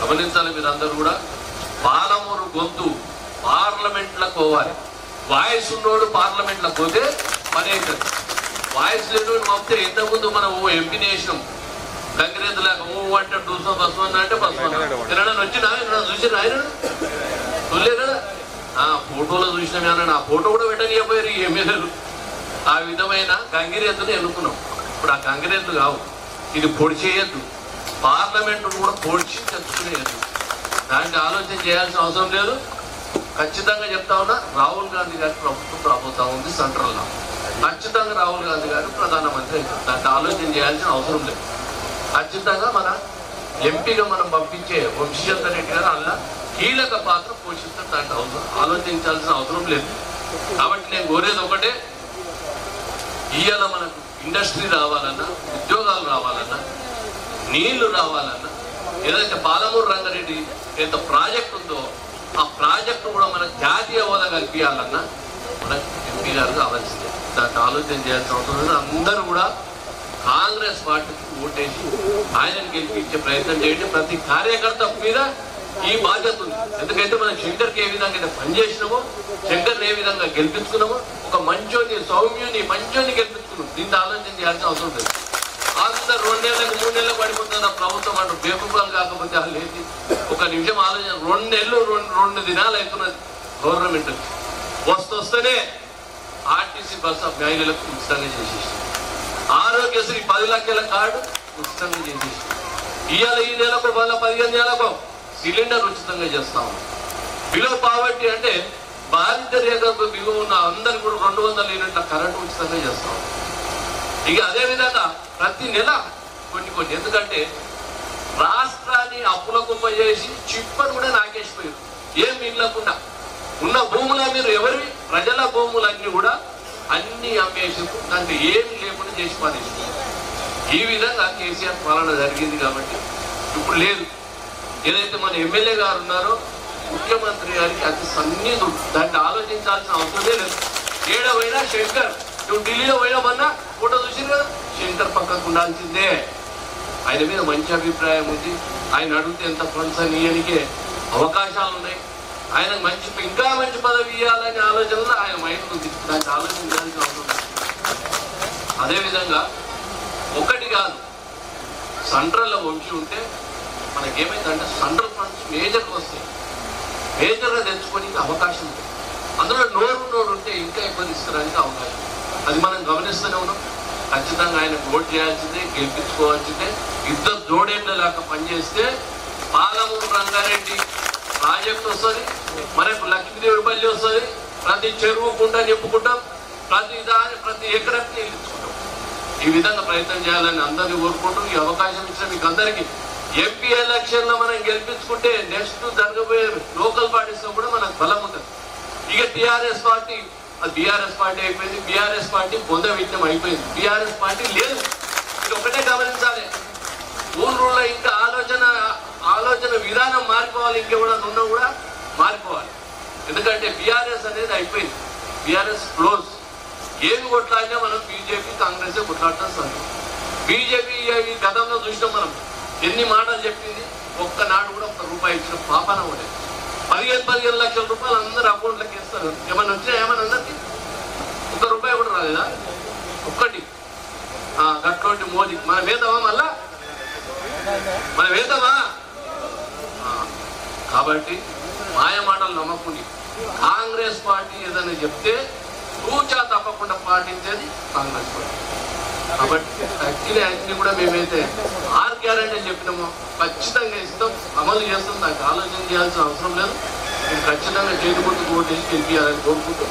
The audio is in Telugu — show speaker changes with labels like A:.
A: గమనించాలి మీరందరూ కూడా. పాలమూరు గొంతు పార్లమెంట్లకు పోవాలి. వాయిస్ ఉన్నోడు పార్లమెంట్లకు పోతే పని అవుతుంది. వాయిస్ లేని మొత్తం ఇంతకుముందు మనం ఎంపీని వేసినాం గంగిరెద్దులాగా అంటే టూసో బస్సు అన్న అంటే బస్సు అన్నా తినడానికి వచ్చినా చూసిన ఆయన చూడలే కదా. ఫోటోలో చూసినాం. ఆ ఫోటో కూడా పెట్టనియపోయారు ఈ ఎమ్మెల్యేలు. ఆ విధమైన గంగిరెద్దులు ఎన్నుకున్నాం. ఇప్పుడు ఆ గంగిరెద్దు కావు, ఇది పొడి చేయొద్దు. పార్లమెంట్ కూడా పొడిచి తెచ్చుకునేయద్దు. దానికి ఆలోచన చేయాల్సిన అవసరం లేదు. ఖచ్చితంగా చెప్తా ఉన్నా, రాహుల్ గాంధీ గారి ప్రభుత్వం రాబోతా ఉంది సెంట్రల్లో. ఖచ్చితంగా రాహుల్ గాంధీ గారు ప్రధానమంత్రి అవుతారు. దానికి ఆలోచన చేయాల్సిన అవసరం లేదు. ఖచ్చితంగా మన ఎంపీగా మనం పంపించే వంశీచంద్ర రెడ్డి గారు అలా కీలక పాత్ర పోషిస్తారు. దానికి ఆలోచించాల్సిన అవసరం లేదు. కాబట్టి నేను కోరేది ఒకటే, ఇవాళ మనకు ఇండస్ట్రీ రావాలన్నా, ఉద్యోగాలు రావాలన్నా, నీళ్లు రావాలన్నా, ఏదైతే పాలమూరు రంగారెడ్డి ఎంత ప్రాజెక్ట్ ఉందో ఆ ప్రాజెక్టు కూడా మన జాతీయ హోదా కల్పించాలన్నా మనకు ఎంపీ గారు కావాల్సిందే. దానికి ఆలోచన చేయాల్సిన అవసరం లేదు. అందరూ కూడా కాంగ్రెస్ పార్టీకి ఓటేసి ఆయనను గెలిపించే ప్రయత్నం చేయండి. ప్రతి కార్యకర్త మీద ఈ బాధ్యత ఉంది. ఎందుకంటే మనం శంకర్కి ఏ విధంగా అయితే పనిచేసినామో, శంకర్ని ఏ విధంగా గెలిపించుకున్నామో, ఒక మంచోని సౌమ్యుని మంచోని గెలిపించుకున్నాం. దీంతో ఆలోచన చేయాల్సిన అవసరం లేదు. అందరు 2 నెలలకు 3 నెలలకు పడిపోతుంది ఆ ప్రభుత్వం. అంటూ బేకుపాలు కాకపోతే వాళ్ళు ఏంటి, ఒక నిమిషం ఆలోచన. 2 నెలలు 2 దినాలు అవుతున్నది గవర్నమెంట్ వస్తేనే ఆర్టీసీ బస్సు మహిళలకు ఉచితంగా చేసేసి, ఆరోగ్యశ్రీ 10 లక్షల కార్డు ఉచితంగా చేసేసి, ఇవాళ ఈ నెలకు మళ్ళీ 15 నెలలకు సిలిండర్ ఉచితంగా చేస్తా ఉన్నాం. బిలో పావర్టీ అంటే బాధిత రేఖకు దిగువ ఉన్న అందరు కూడా 200 యూనిట్ల కరెంటు ఉచితంగా చేస్తాం. ఇక అదేవిధంగా ప్రతి నెల కొన్ని ఎందుకంటే రాష్ట్రాన్ని అప్పుల కుప్ప చేసి చిప్పను కూడా నాకేసిపోయారు. ఏం మిగలకుండా ఉన్న భూముల మీరు ఎవరి ప్రజల భూములన్నీ కూడా అన్ని అమ్మేసి దాంట్లో ఏమి లేకుండా చేసి పారేసి ఈ విధంగా కేసీఆర్ పాలన జరిగింది. కాబట్టి ఇప్పుడు లేదు. ఏదైతే మన ఎమ్మెల్యే గారు ఉన్నారో ముఖ్యమంత్రి గారికి అతి సన్నిధుడు. దాన్ని ఆలోచించాల్సిన అవసరమే లేదు. ఏడవైనా శంకర్, నువ్వు ఢిల్లీలో పోయినామన్నా ఫోటో చూసి కదా, శంకర్ పక్కకు ఉండాల్సిందే. ఆయన మీద మంచి అభిప్రాయం ఉంది. ఆయన అడిగితే ఎంత ఫండ్స్ అని ఇయ్యనికే అవకాశాలు ఉన్నాయి. ఆయనకు ఇంకా మంచి పదవి ఇవ్వాలనే ఆలోచనలో ఆయన మైండ్ ఉంది. దానికి ఆలోచన చేయాల్సిన అవసరం లేదు. అదేవిధంగా ఒకటి కాదు, సెంట్రల్లో వంశీ ఉంటే మనకేమైందంటే సెంట్రల్ ఫండ్స్ మేజర్గా వస్తాయి. మేజర్గా తెచ్చుకోనికి అవకాశం ఉంది. అందులో నోరు ఉంటే ఇంకా ఎక్కువ తీసుకురానికి అవకాశం. అది మనం గమనిస్తూనే ఉన్నాం. ఖచ్చితంగా ఆయన ఓటు చేయాల్సిందే, గెలిపించుకోవాల్సిందే. ఇద్దరు జోడేళ్ల లాగా పనిచేస్తే పాలమూరు రంగారెడ్డి ప్రాజెక్ట్ వస్తుంది, మనకు లక్ష్మీదేవిపల్లి వస్తుంది, ప్రతి చెరువు కుంట నింపుకుంటాం, ప్రతి ఎకరానికి నిలుచుకుంటాం. ఈ విధంగా ప్రయత్నం చేయాలని అందరినీ కోరుకుంటూ ఈ అవకాశం ఇచ్చిన మీకు అందరికీ ఎంపీ ఎలక్షన్లో మనం గెలిపించుకుంటే నెక్స్ట్ జరగబోయే లోకల్ పార్టీస్ లో కూడా మనకు బలం ఉంటుంది. ఇక టీఆర్ఎస్ పార్టీ అది బీఆర్ఎస్ పార్టీ అయిపోయింది. బీఆర్ఎస్ పార్టీ పొంద విఘ్నం అయిపోయింది. బీఆర్ఎస్ పార్టీ లేదు. ఇది ఒకటే గమనించాలి. ఊళ్ళో ఇంకా ఆలోచన విధానం మారిపోవాలి. ఇంకెవడా ఉన్నా కూడా మారిపోవాలి. ఎందుకంటే బీఆర్ఎస్ అనేది అయిపోయింది. BRS close. ఏమి కొట్లాడినా మనం బీజేపీ కాంగ్రెస్ కొట్లాడటం సంగతి. బీజేపీ ఈ గతంలో చూసినాం మనం ఎన్ని మాటలు చెప్పింది. ఒక్కనాడు కూడా ₹1 ఇచ్చిన పాపన కూడా 15 లక్షల రూపాయలు అందరు అకౌంట్లోకి వేస్తారు. ఏమన్నా వచ్చినా ఏమన్నా అందరికి ₹1 కూడా రాలేదా? ఒక్కటి గట్లోంటి మోదీ మనం వేద్దామా? మళ్ళా మనం వేద్దామా? కాబట్టి మాయ మాటలు నమ్మకుండా కాంగ్రెస్ పార్టీ ఏదైనా చెప్తే తూచా తప్పకుండా పాటించేది కాంగ్రెస్ పార్టీ. కాబట్టి యాక్చువల్లీ కూడా మేమైతే 6 గ్యారెంటీ చెప్పినామో ఖచ్చితంగా ఇస్తాం, అమలు చేస్తాం. దానికి ఆలోచన చేయాల్సిన అవసరం లేదు. మేము ఖచ్చితంగా చేతి గుర్తుకు ఓటేసి గెలిపించాలని కోరుకుంటూ